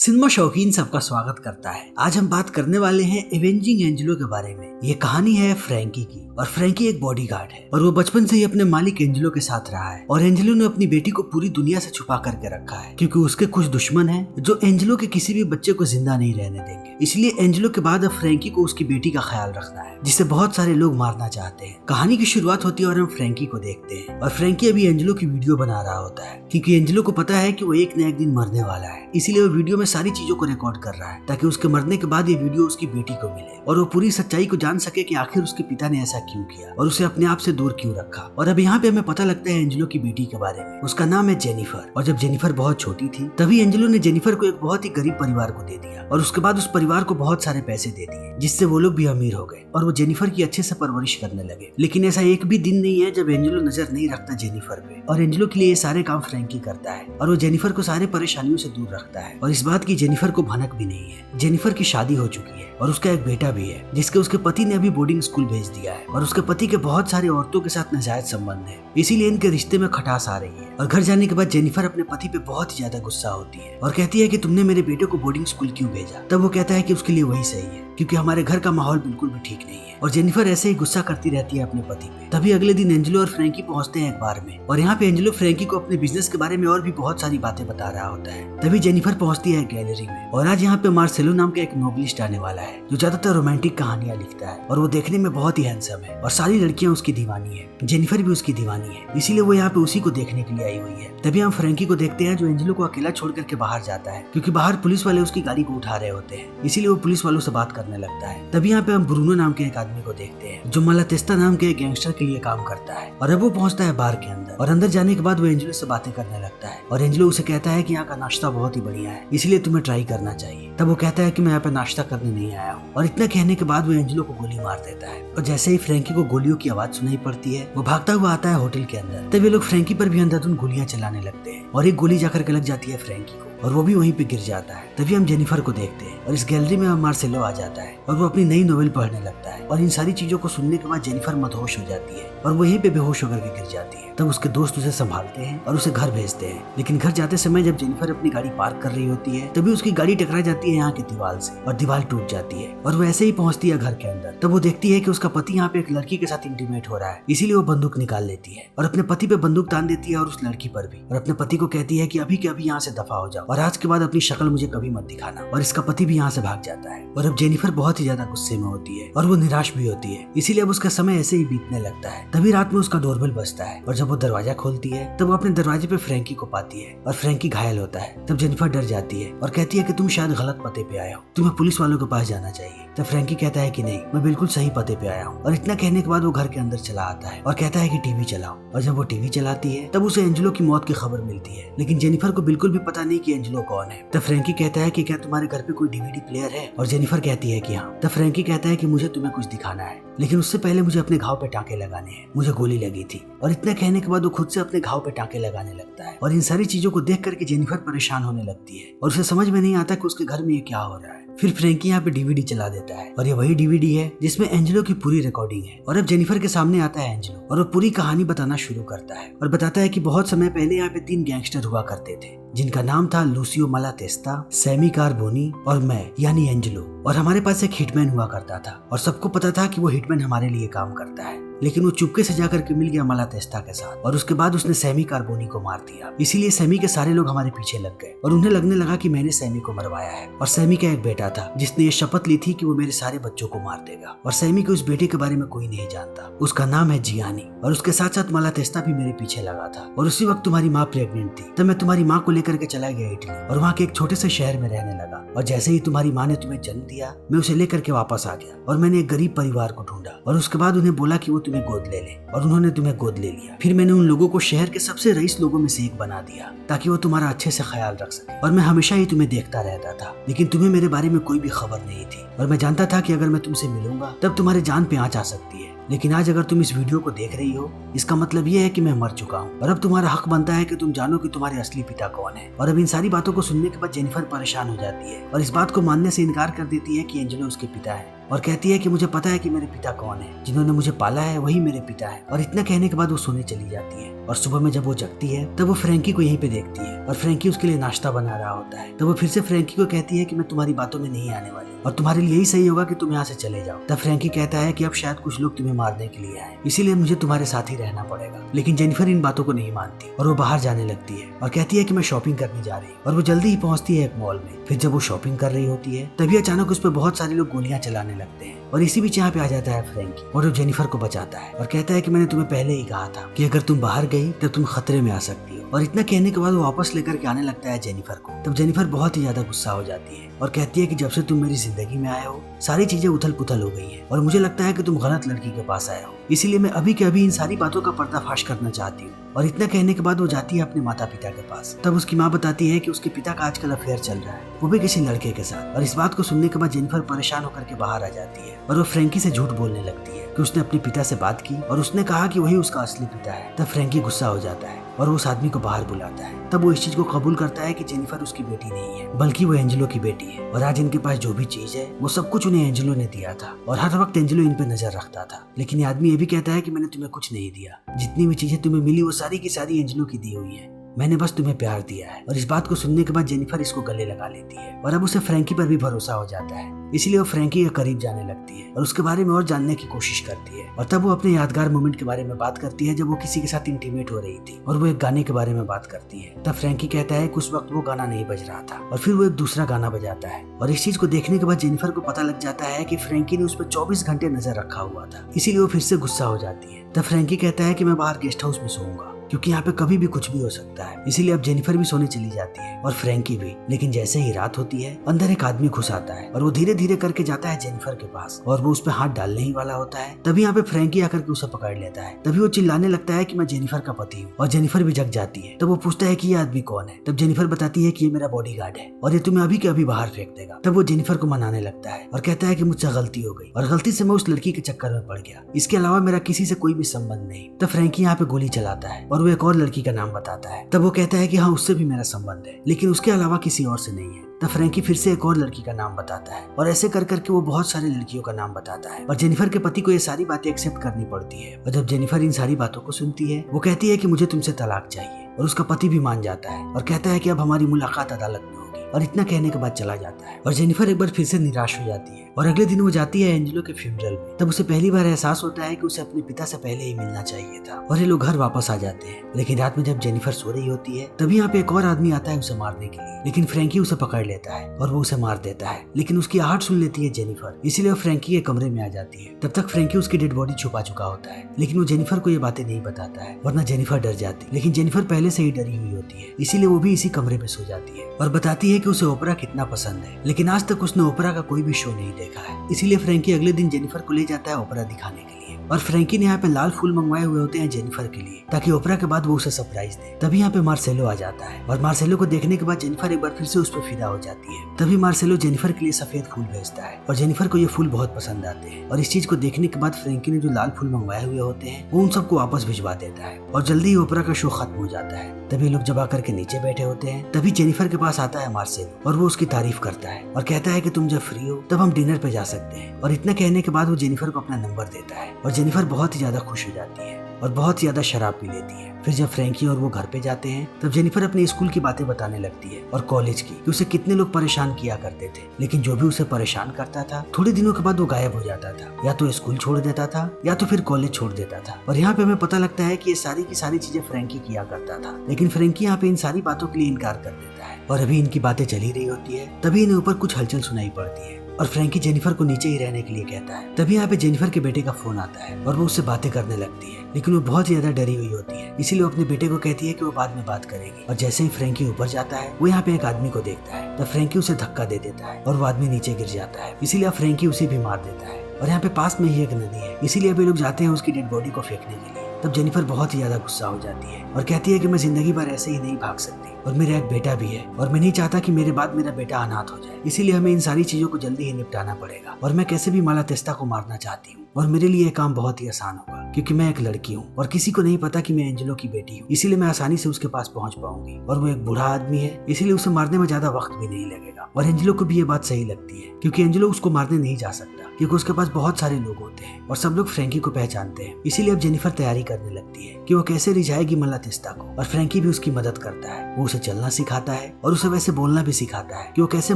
Cinema शौकीन सबका स्वागत करता है। आज हम बात करने वाले हैं एवेंजिंग एंजेलो के बारे में। ये कहानी है फ्रैंकी की और फ्रैंकी एक बॉडीगार्ड है और वो बचपन से ही अपने मालिक एंजेलो के साथ रहा है और एंजेलो ने अपनी बेटी को पूरी दुनिया से छुपा करके रखा है क्योंकि उसके कुछ दुश्मन हैं जो एंजेलो के किसी भी बच्चे को जिंदा नहीं रहने देंगे। इसलिए एंजेलो के बाद अब फ्रैंकी को उसकी बेटी का ख्याल रखना है जिसे बहुत सारे लोग मारना चाहते हैं। कहानी की शुरुआत होती है और हम फ्रैंकी को देखते हैं और फ्रैंकी अभी एंजेलो की वीडियो बना रहा होता है क्योंकि एंजेलो को पता है कि वो एक न एक दिन मरने वाला है। इसीलिए वो वीडियो में सारी चीजों को रिकॉर्ड कर रहा है ताकि उसके मरने के बाद ये वीडियो उसकी बेटी को मिले और वो पूरी सच्चाई को जान सके कि आखिर उसके पिता ने ऐसा क्यों किया और उसे अपने आप से दूर क्यों रखा। और अब यहाँ पे हमें पता लगता है एंजेलो की बेटी के बारे में। उसका नाम है जेनिफर और जब जेनिफर बहुत छोटी थी तभी एंजेलो ने जेनिफर को एक बहुत ही गरीब परिवार को दे दिया और उसके बाद उस परिवार को बहुत सारे पैसे दे दिए जिससे वो लोग भी अमीर हो गए और वो जेनिफर की अच्छे से परवरिश करने लगे। लेकिन ऐसा एक भी दिन नहीं है जब एंजेलो नजर नहीं रखता जेनिफर पे और एंजेलो के लिए ये सारे काम फ्रैंकी करता है और वो जेनिफर को सारे परेशानियों से दूर रखता है और इस बात की जेनिफर को भनक भी नहीं है। जेनिफर की शादी हो चुकी है और उसका एक बेटा भी है जिसके उसके पति ने अभी बोर्डिंग स्कूल भेज दिया है और उसके पति के बहुत सारे औरतों के साथ नाजायज संबंध है, इसीलिए इनके रिश्ते में खटास आ रही है। और घर जाने के बाद जेनिफर अपने पति पे बहुत ही ज्यादा गुस्सा होती है और कहती है कि तुमने मेरे बेटे को बोर्डिंग स्कूल क्यों भेजा। तब वो कहता है कि उसके लिए वही सही है क्योंकि हमारे घर का माहौल बिल्कुल भी ठीक नहीं है। और जेनिफर ऐसे ही गुस्सा करती रहती है अपने पति पे। तभी अगले दिन एंजेलो और फ्रैंकी पहुंचते हैं एक बार में और यहाँ पे एंजेलो फ्रैंकी को अपने बिजनेस के बारे में और भी बहुत सारी बातें बता रहा होता है। तभी जेनिफर पहुंचती है गैलरी में और आज यहाँ पे मार्सेलो नाम का एक नोबलिस्ट आने वाला है जो ज्यादातर रोमांटिक कहानियां लिखता है और वो देखने में बहुत ही हैंडसम है और सारी लड़कियां उसकी दीवानी है। जेनिफर भी उसकी दीवानी है, इसीलिए वो यहाँ पे उसी को देखने के लिए आई हुई है। तभी हम फ्रैंकी को देखते हैं जो एंजेलो को अकेला छोड़ करके बाहर जाता है क्योंकि बाहर पुलिस वाले उसकी गाड़ी को उठा रहे होते हैं, इसीलिए वो पुलिस वालों से बात करने लगता है। तभी यहाँ पे हम ब्रूनो नाम के एक आदमी को देखते हैं जो मालातेस्ता नाम के एक गैंगस्टर के लिए काम करता है और अब वो पहुंचता है बार के अंदर और अंदर जाने के बाद वो एंजेलो से बातें करने लगता है और एंजेलो उसे कहता है कि यहाँ का नाश्ता बहुत ही बढ़िया है इसलिए तुम्हें ट्राई करना चाहिए। तब वो कहता है कि मैं यहाँ पे नाश्ता करने नहीं आया हूँ और इतना कहने के बाद वो एंजेलो को गोली मार देता है और जैसे ही फ्रैंकी को गोलियों की आवाज सुनाई पड़ती है वो भागता हुआ आता है होटल के अंदर। तब ये लोग फ्रैंकी पर भी अंधाधुंध गोलियां चलाने लगते हैं और एक गोली जाकर के लग जाती है फ्रैंकी को और वो भी वहीं पे गिर जाता है। तभी हम जेनिफर को देखते हैं और इस गैलरी में मार्सेलो आ जाता है और वो अपनी नई नोवेल पढ़ने लगता है और इन सारी चीजों को सुनने के बाद जेनिफर मदहोश हो जाती है और वो यहीं पे बेहोश होकर के गिर जाती है। तब उसके दोस्त उसे संभालते हैं और उसे घर भेजते हैं। लेकिन घर जाते समय जब जेनिफर अपनी गाड़ी पार्क कर रही होती है तभी उसकी गाड़ी टकरा जाती है यहाँ की दीवार से और दीवार टूट जाती है और वो ऐसे ही पहुंचती है घर के अंदर। तब वो देखती है कि उसका पति यहाँ पे एक लड़की के साथ इंटीमेट हो रहा है, इसीलिए वो बंदूक निकाल लेती है और अपने पति पे बंदूक तान देती है और उस लड़की पर भी और अपने पति को कहती है कि अभी के अभी यहाँ से दफा हो जाओ और आज के बाद अपनी शक्ल मुझे कभी मत दिखाना। और इसका पति भी यहाँ से भाग जाता है और अब जेनिफर बहुत ही ज्यादा गुस्से में होती है और वो निराश भी होती है, इसीलिए अब उसका समय ऐसे ही बीतने लगता है। तभी रात में उसका डोरबेल बजता है और जब वो दरवाजा खोलती है तब वो अपने दरवाजे पे फ्रैंकी को पाती है और फ्रैंकी घायल होता है। तब जेनिफर डर जाती है और कहती है कि तुम शायद गलत पते पे आए हो, तुम्हें पुलिस वालों के पास जाना चाहिए। तब फ्रैंकी कहता है कि नहीं, मैं बिल्कुल सही पते पे आया हूँ। और इतना कहने के बाद वो घर के अंदर चला आता है और कहता है कि टीवी चलाओ। और जब वो टीवी चलाती है तब उसे एंजेलो की मौत की खबर मिलती है, लेकिन जेनिफर को बिल्कुल भी पता नहीं कि एंजेलो कौन है। तब फ्रैंकी कहता है कि क्या तुम्हारे घर पे कोई डीवीडी प्लेयर है? और जेनिफर कहती है कि हाँ। तब फ्रैंकी कहता है कि मुझे तुम्हें कुछ दिखाना है, लेकिन उससे पहले मुझे अपने घाव पे टाँके लगाने हैं, मुझे गोली लगी थी। और इतना कहने के बाद वो खुद से अपने घाव पे टाँके लगाने लगता है और इन सारी चीजों को देख करके जेनिफर परेशान होने लगती है और उसे समझ में नहीं आता कि उसके घर में ये क्या हो रहा है। फिर फ्रैंकी यहाँ पे डीवीडी चला देता है और ये वही डीवीडी है जिसमें एंजेलो की पूरी रिकॉर्डिंग है। और अब जेनिफर के सामने आता है एंजेलो और वो पूरी कहानी बताना शुरू करता है और बताता है कि बहुत समय पहले यहाँ पे 3 गैंगस्टर हुआ करते थे जिनका नाम था लूसियो मालातेस्ता, सैमी कार्बोनी और मैं यानी एंजेलो। और हमारे पास एक हिटमैन हुआ करता था और सबको पता था कि वो हिटमैन हमारे लिए काम करता है, लेकिन वो चुपके से जाकर के मिल गया मालातेस्ता के साथ और उसके बाद उसने सैमी कार्बोनी को मार दिया। इसीलिए सैमी के सारे लोग हमारे पीछे लग गए और उन्हें लगने लगा कि मैंने सैमी को मरवाया है। और सैमी का एक बेटा था जिसने ये शपथ ली थी कि वो मेरे सारे बच्चों को मार देगा और सैमी के उस बेटे के बारे में कोई नहीं जानता, उसका नाम है जियानी। और उसके साथ साथ मालातेस्ता भी मेरे पीछे लगा था। और उसी वक्त तुम्हारी माँ प्रेग्नेंट थी, तब मैं तुम्हारी माँ को लेकर के चला गया इटली और वहाँ के एक छोटे से शहर में रहने लगा। और जैसे ही तुम्हारी माँ ने तुम्हें जन्म दिया मैं उसे लेकर के वापस आ गया और मैंने एक गरीब परिवार को ढूंढा और उसके बाद उन्हें बोला कि वो तुम्हें गोद ले ले और उन्होंने तुम्हें गोद ले लिया। फिर मैंने उन लोगों को शहर के सबसे रईस लोगों में से एक बना दिया ताकि वो तुम्हारा अच्छे से ख्याल रख सके। और मैं हमेशा ही तुम्हें देखता रहता था, लेकिन तुम्हें मेरे बारे में कोई भी खबर नहीं थी और मैं जानता था कि अगर मैं तुमसे मिलूंगा तब तुम्हारे जान पे आंच आ सकती है। लेकिन आज अगर तुम इस वीडियो को देख रही हो इसका मतलब ये है कि मैं मर चुका हूँ और अब तुम्हारा हक बनता है कि तुम जानो कि तुम्हारे असली पिता कौन है। और अब इन सारी बातों को सुनने के बाद जेनिफर परेशान हो जाती है और इस बात को मानने से इनकार कर देती है कि एंजेलो उसके पिता है और कहती है कि मुझे पता है कि मेरे पिता कौन है, जिन्होंने मुझे पाला है वही मेरे पिता है। और इतना कहने के बाद वो सोने चली जाती है। और सुबह में जब वो जगती है तब वो फ्रैंकी को यहीं पे देखती है और फ्रैंकी उसके लिए नाश्ता बना रहा होता है। तब वो फिर से फ्रैंकी को कहती है कि मैं तुम्हारी बातों में नहीं आने वाली और तुम्हारे लिए यही सही होगा कि तुम यहाँ से चले जाओ। तब फ्रैंकी कहता है कि अब शायद कुछ लोग तुम्हें मारने के लिए आए, इसीलिए मुझे तुम्हारे साथ ही रहना पड़ेगा। लेकिन जेनिफर इन बातों को नहीं मानती और वो बाहर जाने लगती है और कहती है कि मैं शॉपिंग करने जा रही हूँ। और वो जल्दी ही पहुंचती है एक मॉल में। फिर जब वो शॉपिंग कर रही होती है तभी अचानक उस पर बहुत सारे लोग गोलियां चलाने लगते हैं और इसी बीच यहाँ पे आ जाता है फ्रैंकी और वो जेनिफर को बचाता है और कहता है कि मैंने तुम्हें पहले ही कहा था कि अगर तुम बाहर गई तब तुम खतरे में आ सकती हो। और इतना कहने के बाद वो वापस लेकर के आने लगता है जेनिफर को। तब जेनिफर बहुत ही ज्यादा गुस्सा हो जाती है और कहती है कि जब से तुम मेरी जिंदगी में आए हो सारी चीजें उथल पुथल हो गई हैं और मुझे लगता है कि तुम गलत लड़की के पास आए हो, इसीलिए मैं अभी के अभी इन सारी बातों का पर्दाफाश करना चाहती हूँ। और इतना कहने के बाद वो जाती है अपने माता पिता के पास। तब उसकी माँ बताती है कि उसके पिता का आजकल अफेयर चल रहा है, वो भी किसी लड़के के साथ। और इस बात को सुनने के बाद जेनिफर परेशान होकर के बाहर आ जाती है और वो फ्रैंकी से झूठ बोलने लगती है कि उसने अपने पिता से बात की और उसने कहा कि वही उसका असली पिता है। तब फ्रैंकी गुस्सा हो जाता है और वो उस आदमी को बाहर बुलाता है। तब वो इस चीज को कबूल करता है कि जेनिफर उसकी बेटी नहीं है बल्कि वो एंजेलो की बेटी है और आज इनके पास जो भी चीज है वो सब कुछ उन्हें एंजेलो ने दिया था और हर वक्त एंजेलो इन पे नजर रखता था। लेकिन ये आदमी ये भी कहता है कि मैंने तुम्हें कुछ नहीं दिया, जितनी भी चीजें तुम्हें मिली वो सारी की सारी एंजेलो की दी हुई है, मैंने बस तुम्हें प्यार दिया है। और इस बात को सुनने के बाद जेनिफर इसको गले लगा लेती है और अब उसे फ्रैंकी पर भी भरोसा हो जाता है, इसलिए वो फ्रैंकी के करीब जाने लगती है और उसके बारे में और जानने की कोशिश करती है। और तब वो अपने यादगार मोमेंट के बारे में बात करती है जब वो किसी के साथ इंटीमेट हो रही थी और वो एक गाने के बारे में बात करती है। तब फ्रैंकी कहता है कि उस वक्त वो गाना नहीं बज रहा था और फिर वो एक दूसरा गाना बजाता है। और इस चीज को देखने के बाद जेनिफर को पता लग जाता है कि फ्रैंकी ने उस पर 24 घंटे नजर रखा हुआ था, इसीलिए वो फिर से गुस्सा हो जाती है। तब फ्रैंकी कहता है कि मैं बाहर गेस्ट हाउस में सोऊंगा क्योंकि यहाँ पे कभी भी कुछ भी हो सकता है, इसीलिए अब जेनिफर भी सोने चली जाती है और फ्रैंकी भी। लेकिन जैसे ही रात होती है अंदर एक आदमी घुस आता है और वो धीरे धीरे करके जाता है जेनिफर के पास और वो उस पे हाथ डालने ही वाला होता है। तभी यहाँ पे फ्रैंकी आकर के उसे पकड़ लेता है। तभी वो चिल्लाने लगता है कि मैं जेनिफर का पति हूँ और जेनिफर भी जग जाती है। तब वो पूछता है कि ये आदमी कौन है। तब जेनिफर बताती है कि ये मेरा बॉडीगार्ड है और ये तुम्हें अभी के अभी बाहर फेंक देगा। तब वो जेनिफर को मनाने लगता है और कहता है कि मुझसे गलती हो गई और गलती से मैं उस लड़की के चक्कर में पड़ गया, इसके अलावा मेरा किसी से कोई भी संबंध नहीं। तब फ्रैंकी यहाँ पे गोली चलाता है और वो एक और लड़की का नाम बताता है। तब वो कहता है कि हाँ उससे भी मेरा संबंध है लेकिन उसके अलावा किसी और से नहीं है। तब फ्रैंकी फिर से एक और लड़की का नाम बताता है और ऐसे कर करके वो बहुत सारी लड़कियों का नाम बताता है और जेनिफर के पति को ये सारी बातें एक्सेप्ट करनी पड़ती है। और जब जेनिफर इन सारी बातों को सुनती है वो कहती है कि मुझे तुमसे तलाक चाहिए और उसका पति भी मान जाता है और कहता है कि अब हमारी मुलाकात अदालत में होगी। और इतना कहने के बाद चला जाता है और जेनिफर एक बार फिर से निराश हो जाती है और अगले दिन वो जाती है एंजेलो के फ्यूनरल में। तब उसे पहली बार एहसास होता है कि उसे अपने पिता से पहले ही मिलना चाहिए था और ये लोग घर वापस आ जाते हैं। लेकिन रात में जब जेनिफर सो रही होती है तभी यहाँ पे एक और आदमी आता है उसे मारने के लिए, लेकिन फ्रैंकी उसे पकड़ लेता है और वो उसे मार देता है। लेकिन उसकी आहट सुन लेती है जेनिफर, इसीलिए वो फ्रैंकी के कमरे में आ जाती है। तब तक फ्रैंकी उसकी डेड बॉडी छुपा चुका होता है लेकिन वो जेनिफर को ये बातें नहीं बताता है वरना जेनिफर डर जाती। लेकिन जेनिफर पहले से ही डरी हुई होती है इसीलिए वो भी इसी कमरे में सो जाती है और बताती है कि उसे ओपेरा कितना पसंद है लेकिन आज तक उसने ओपेरा का कोई भी शो नहीं देखा है। इसीलिए फ्रैंकी अगले दिन जेनिफर को ले जाता है ओपेरा दिखाने के लिए और फ्रैंकी ने यहाँ पे लाल फूल मंगवाए हुए होते हैं जेनिफर के लिए ताकि ओपेरा के बाद वो उसे सरप्राइज दे। तभी यहाँ पे मार्सेलो आ जाता है और मार्सेलो को देखने के बाद जेनिफर एक बार फिर से उस पर फिदा हो जाती है। तभी मार्सेलो जेनिफर के लिए सफेद फूल भेजता है और जेनिफर को ये फूल बहुत पसंद आते हैं और इस चीज को देखने के बाद फ्रैंकी ने जो लाल फूल मंगवाए हुए होते हैं वो उन सबको वापस भिजवा देता है और जल्दी ही ओपेरा का शो खत्म हो जाता है। तभी लोग जब आकर के नीचे बैठे होते हैं तभी जेनिफर के पास आता है मार्सेलो और वो उसकी तारीफ करता है और कहता है कि तुम जब फ्री हो तब हम डिनर पे जा सकते हैं। और इतना कहने के बाद वो जेनिफर को अपना नंबर देता है और जेनिफर बहुत ही ज्यादा खुश हो जाती है और बहुत ज्यादा शराब पी लेती है। फिर जब फ्रैंकी और वो घर पे जाते हैं तब जेनिफर अपने स्कूल की बातें बताने लगती है और कॉलेज की कि उसे कितने लोग परेशान किया करते थे, लेकिन जो भी उसे परेशान करता था थोड़े दिनों के बाद वो गायब हो जाता था, या तो स्कूल छोड़ देता था या तो फिर कॉलेज छोड़ देता था। और यहाँ पे हमें पता लगता है कि ये सारी की सारी चीजें फ्रैंकी किया करता था, लेकिन फ्रैंकी यहाँ पे इन सारी बातों के लिए इनकार कर देता है। और अभी इनकी बातें चली रही होती है तभी इन्हें ऊपर कुछ हलचल सुनाई पड़ती है और फ्रैंकी जेनिफर को नीचे ही रहने के लिए कहता है। तभी यहाँ पे जेनिफर के बेटे का फोन आता है और वो उससे बातें करने लगती है, लेकिन वो बहुत ज्यादा डरी हुई होती है, इसीलिए वो अपने बेटे को कहती है कि वो बाद में बात करेगी। और जैसे ही फ्रैंकी ऊपर जाता है वो यहाँ पे एक आदमी को देखता है तब फ्रैंकी उसे धक्का दे देता है और वो आदमी नीचे गिर जाता है, इसीलिए फ्रैंकी उसे भी मार देता है। और यहाँ पे पास में ही एक नदी है, इसीलिए अभी लोग जाते हैं उसकी डेड बॉडी को फेंकने के लिए। तब जेनिफर बहुत ही ज्यादा गुस्सा हो जाती है और कहती है कि मैं जिंदगी भर ऐसे ही नहीं भाग सकती और मेरा एक बेटा भी है और मैं नहीं चाहता कि मेरे बाद मेरा बेटा अनाथ हो जाए, इसीलिए हमें इन सारी चीजों को जल्दी ही निपटाना पड़ेगा और मैं कैसे भी मालातेस्ता को मारना चाहती हूँ और मेरे लिए यह काम बहुत ही आसान होगा क्योंकि मैं एक लड़की हूँ और किसी को नहीं पता कि मैं एंजेलो की बेटी हूँ, इसीलिए मैं आसानी से उसके पास पहुंच पाऊंगी और वो एक बूढ़ा आदमी है इसीलिए उसे मारने में ज्यादा वक्त भी नहीं लगेगा। और एंजेलो को भी ये बात सही लगती है क्योंकि एंजेलो उसको मारने नहीं जा सकता क्योंकि उसके पास बहुत सारे लोग होते हैं और सब लोग फ्रैंकी को पहचानते हैं। इसीलिए अब जेनिफर तैयारी करने लगती है कि वो कैसे रिझाएगी मालातेस्ता को और फ्रैंकी भी उसकी मदद करता है। वो उसे चलना सिखाता है और उसे वैसे बोलना भी सिखाता है कि वो कैसे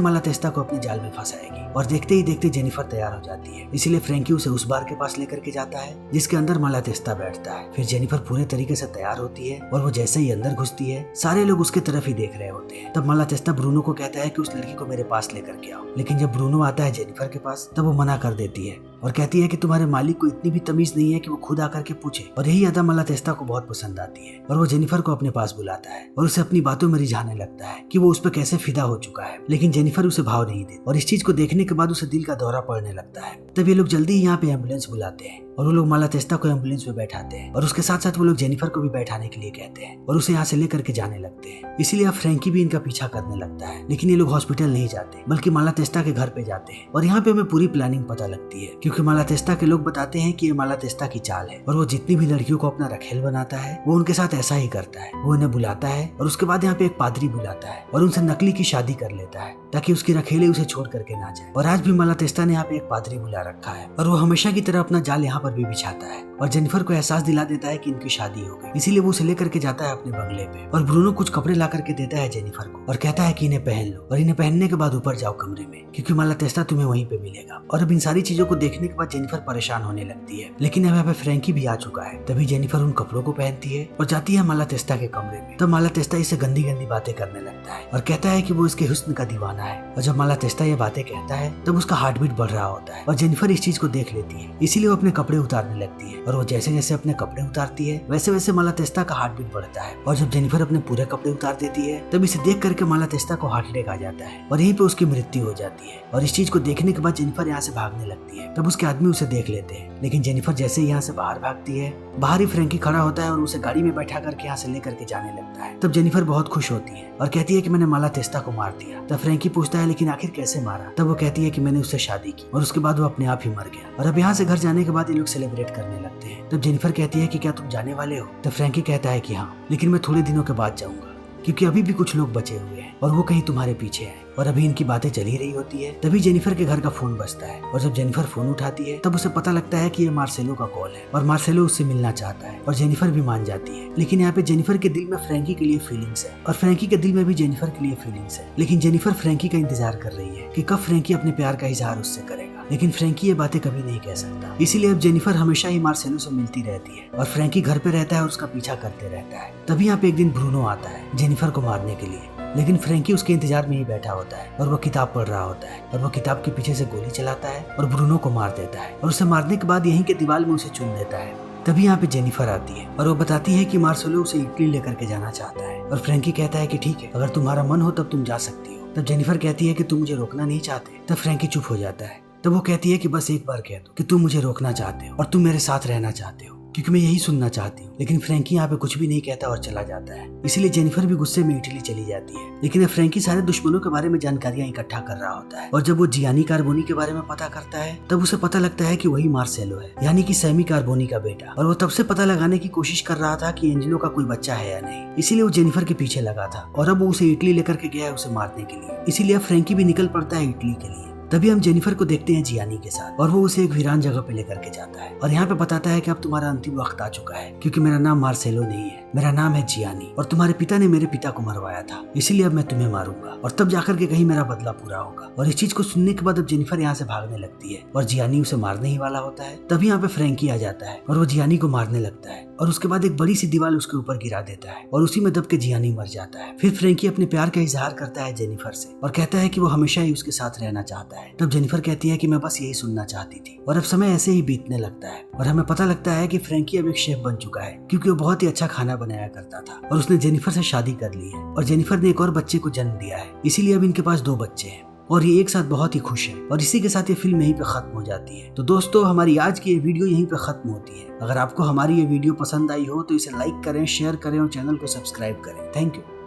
मालातेस्ता को अपने जाल में फंसाएगी। और देखते ही देखते जेनिफर तैयार हो जाती है, इसीलिए फ्रैंकी उसे उस बार के पास लेकर के जाता है जिसके अंदर मालातेस्ता बैठता है। फिर जेनिफर पूरे तरीके से तैयार होती है और वो जैसे ही अंदर घुसती है सारे लोग उसके तरफ ही देख रहे होते हैं। तब मालातेस्ता ब्रूनो को कहता है कि उस लड़की को मेरे पास लेकर के आओ, लेकिन जब ब्रूनो आता है जेनिफर के पास तब वो मना कर देती है और कहती है कि तुम्हारे मालिक को इतनी भी तमीज नहीं है कि वो खुद आकर के पूछे। और यही अदा मालातेस्ता को बहुत पसंद आती है और वो जेनिफर को अपने पास बुलाता है और उसे अपनी बातों में रिझाने लगता है कि वो उस पर कैसे फिदा हो चुका है, लेकिन जेनिफर उसे भाव नहीं देती और इस चीज को देखने के बाद उसे दिल का दौरा पड़ने लगता है। तब ये लोग जल्दी ही यहाँ पे एम्बुलेंस बुलाते हैं और वो लोग मालातेस्ता को एम्बुलेंस में बैठाते हैं और उसके साथ साथ वो लोग जेनिफर को भी बैठाने के लिए कहते हैं और उसे यहाँ से लेकर के जाने लगते हैं। इसीलिए अब फ्रैंकी भी इनका पीछा करने लगता है, लेकिन ये लोग हॉस्पिटल नहीं जाते बल्कि मालातेस्ता के घर पे जाते हैं और यहाँ पे हमें पूरी प्लानिंग पता लगती है क्योंकि मालातेस्ता के लोग बताते हैं कि ये मालातेस्ता की चाल है और वो जितनी भी लड़कियों को अपना रखेल बनाता है वो उनके साथ ऐसा ही करता है। वो उन्हें बुलाता है और उसके बाद यहाँ पे एक पादरी बुलाता है और उनसे नकली की शादी कर लेता है ताकि उसकी रखेले उसे छोड़ करके ना जाए। और आज भी मालातेस्ता ने यहाँ पे एक पादरी बुला रखा है और वो हमेशा की तरह अपना जाल यहाँ पर भी बिछाता है और जेनिफर को एहसास दिला देता है कि इनकी शादी हो गई, इसीलिए वो उसे लेकर के जाता है अपने बंगले पे और ब्रूनो कुछ कपड़े ला करके देता है जेनिफर को और कहता है कि इन्हें पहन लो और इन्हें पहनने के बाद ऊपर जाओ कमरे में क्योंकि मालातेस्ता तुम्हें वहीं पे मिलेगा। और अब इन सारी चीजों को देखने के बाद जेनिफर परेशान होने लगती है, लेकिन अब यहाँ पे फ्रैंकी भी आ चुका है। तभी जेनिफर उन कपड़ों को पहनती है और जाती है मालातेस्ता के कमरे में। तब मालातेस्ता इससे गंदी गंदी बातें करने लगता है और कहता है कि वो इसके हुस्न का दीवाना है। और जब मालातेस्ता ये बातें कहता है तब उसका हार्ट बीट बढ़ रहा होता है और जेनिफर इस चीज को देख लेती है, इसीलिए वो अपने कपड़े उतारने लगती है और वो जैसे जैसे अपने कपड़े उतारती है वैसे वैसे मालातेस्ता का हार्ट बीट बढ़ता है। और जब जेनिफर अपने पूरे कपड़े उतार देती है तब इसे देख करके मालातेस्ता को हार्ट अटैक आ जाता है और यहीं पे उसकी मृत्यु हो जाती है। और इस चीज को देखने के बाद जेनिफर यहाँ से भागने लगती है। तब उसके आदमी उसे देख लेते हैं, लेकिन जेनिफर जैसे ही यहाँ से बाहर भागती है बाहर ही फ्रैंकी खड़ा होता है और उसे गाड़ी में बैठा करके यहाँ से लेकर के जाने लगता है। तब जेनिफर बहुत खुश होती है और कहती है कि मैंने मालातेस्ता को मार दिया। तब फ्रैंकी पूछता है लेकिन आखिर कैसे मारा? तब वो कहती है कि मैंने उससे शादी की और उसके बाद वो अपने आप ही मर गया। और अब यहाँ से घर जाने के बाद ये लोग सेलिब्रेट करने लगते हैं। तब जेनिफर कहती है कि क्या तुम जाने वाले हो? तब फ्रैंकी कहता है कि हाँ, लेकिन मैं थोड़े दिनों के बाद जाऊंगा क्योंकि अभी भी कुछ लोग बचे हुए हैं और वो कहीं तुम्हारे पीछे हैं। और अभी इनकी बातें चल ही रही होती है तभी जेनिफर के घर का फोन बजता है और जब जेनिफर फोन उठाती है तब उसे पता लगता है कि ये मार्सेलो का कॉल है और मार्सेलो उससे मिलना चाहता है और जेनिफर भी मान जाती है। लेकिन यहाँ पे जेनिफर के दिल में फ्रैंकी के लिए फीलिंग्स है और फ्रैंकी के दिल में भी जेनिफर के लिए फीलिंग्स है, लेकिन जेनिफर फ्रैंकी का इंतजार कर रही है कि कब फ्रैंकी अपने प्यार का इजहार उससे करेगा, लेकिन फ्रैंकी ये बातें कभी नहीं कह सकता। इसीलिए अब जेनिफर हमेशा ही मार्सेलो से मिलती रहती है और फ्रैंकी घर पे रहता है और उसका पीछा करते रहता है। तभी यहाँ पे एक दिन ब्रूनो आता है जेनिफर को मारने के लिए, लेकिन फ्रैंकी उसके इंतजार में ही बैठा होता है और वो किताब पढ़ रहा होता है और वो किताब के पीछे से गोली चलाता है और ब्रूनो को मार देता है और उसे मारने के बाद यहीं के दीवार में उसे चुन देता है। तभी यहाँ पे जेनिफर आती है और वो बताती है कि मार्सेलो उसे इटली लेकर के जाना चाहता है और फ्रैंकी कहता है कि ठीक है, अगर तुम्हारा मन हो तब तुम जा सकती हो। तब जेनिफर कहती है कि तुम मुझे रोकना नहीं चाहते। तब फ्रैंकी चुप हो जाता है। तब वो कहती है कि बस एक बार कह दो कि तुम मुझे रोकना चाहते हो और तुम मेरे साथ रहना चाहते हो क्योंकि मैं यही सुनना चाहती हूँ। लेकिन फ्रैंकी यहाँ पे कुछ भी नहीं कहता और चला जाता है। इसीलिए जेनिफर भी गुस्से में इटली चली जाती है, लेकिन अब फ्रैंकी सारे दुश्मनों के बारे में जानकारियां इकट्ठा कर रहा होता है और जब वो जियानी कार्बोनी के बारे में पता करता है तब उसे पता लगता है कि वही मार्सेलो है, यानी कि सैमी कार्बोनी का बेटा। और वो तब से पता लगाने की कोशिश कर रहा था कि एंजेलो का कोई बच्चा है या नहीं, इसीलिए वो जेनिफर के पीछे लगा था और अब वो उसे इटली लेकर के गया है उसे मारने के लिए। इसीलिए अब फ्रैंकी भी निकल पड़ता है इटली के लिए। तभी हम जेनिफर को देखते हैं जियानी के साथ और वो उसे एक वीरान जगह पे लेकर के जाता है और यहाँ पे बताता है कि अब तुम्हारा अंतिम वक्त आ चुका है क्योंकि मेरा नाम मार्सेलो नहीं है, मेरा नाम है जियानी और तुम्हारे पिता ने मेरे पिता को मरवाया था, इसीलिए अब मैं तुम्हें मारूंगा और तब जाकर के कहीं मेरा बदला पूरा होगा। और इस चीज को सुनने के बाद अब जेनिफर यहाँ से भागने लगती है और जियानी उसे मारने ही वाला होता है। तभी यहाँ पे फ्रैंकी आ जाता है और वो जियानी को मारने लगता है और उसके बाद एक बड़ी सी दीवार उसके ऊपर गिरा देता है और उसी में दब के जियानी मर जाता है। फिर फ्रैंकी अपने प्यार का इजहार करता है जेनिफर से और कहता है कि वो हमेशा ही उसके साथ रहना चाहता है। तब जेनिफर कहती है कि मैं बस यही सुनना चाहती थी। और अब समय ऐसे ही बीतने लगता है और हमें पता लगता है कि फ्रैंकी अब एक शेफ बन चुका है क्योंकि वो बहुत ही अच्छा खाना बनाया करता था और उसने जेनिफर से शादी कर ली है और जेनिफर ने एक और बच्चे को जन्म दिया है, इसीलिए अब इनके पास 2 बच्चे हैं और ये एक साथ बहुत ही खुश है। और इसी के साथ ये फिल्म यहीं पे खत्म हो जाती है। तो दोस्तों, हमारी आज की ये वीडियो यहीं पे खत्म होती है। अगर आपको हमारी ये वीडियो पसंद आई हो तो इसे लाइक करें, शेयर करें और चैनल को सब्सक्राइब करें। Thank you.